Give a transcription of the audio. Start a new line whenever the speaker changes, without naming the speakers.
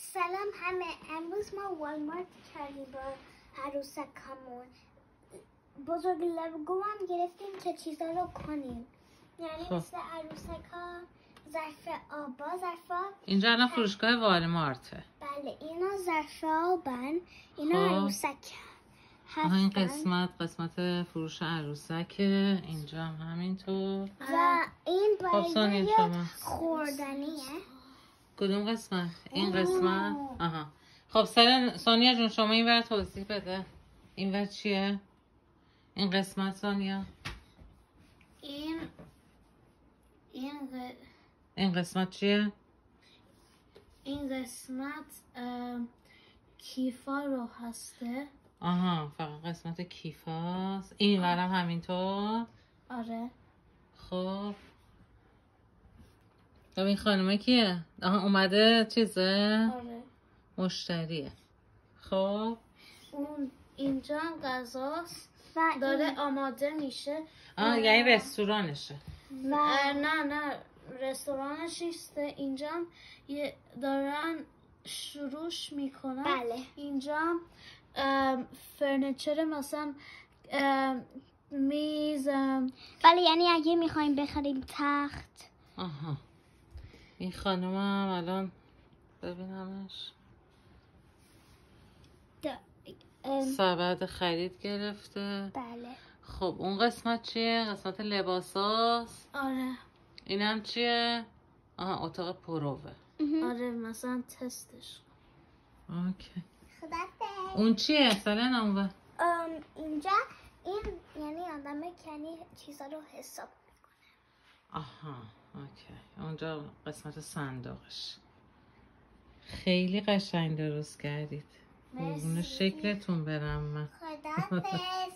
سلام همه. امروز ما والمارت کردیم با عروسکمون. بزرگ لگو هم گرفتیم که چیزا رو کنیم، یعنی مثل عروسکا، ظرف آبا، ظرف آب.
اینجا الان فروشگاه والمارته.
بله اینا ظرف آبن، اینا عروسک هستن.
این قسمت فروش عروسکه. اینجا هم همینطور.
و این برای
شما
خوردنیه.
کدوم قسمت؟ این قسمت؟ آها. خب سانیا جون شما این ور توضیح بده. این ور چیه؟ این قسمت سانیا؟ این قسمت چیه؟
این قسمت کیفا رو هسته.
آها فقط قسمت کیفاست. این ورم همینطور؟
آره.
خب این خانومه کیه؟ آها اومده چیزه؟
آره.
مشتریه. خب
اون اینجا هم غذاست و داره آماده میشه.
یعنی رستورانشه.
نه رستورانش نیست. اینجا هم دارن شروعش میکنن.
بله.
اینجا فرنیچر مثلا میز.
بله یعنی اگه میخوایم بخریم تخت.
آها این خانوم هم الان ببینمش سبد خرید گرفته.
بله.
خب اون قسمت چیه؟ قسمت لباساست.
آره.
اینم چیه؟ اتاق پروه.
آره مثلا تستش.
اوکی.
خدافظ.
اون چیه؟ سلام اون
اینجا این یعنی آدمه که یعنی چیزا رو حساب میکنه.
آها اوکی. اونجا قسمت صندوقش. خیلی قشنگ درست کردید. قربون شکلتون برم من.
خدافظ.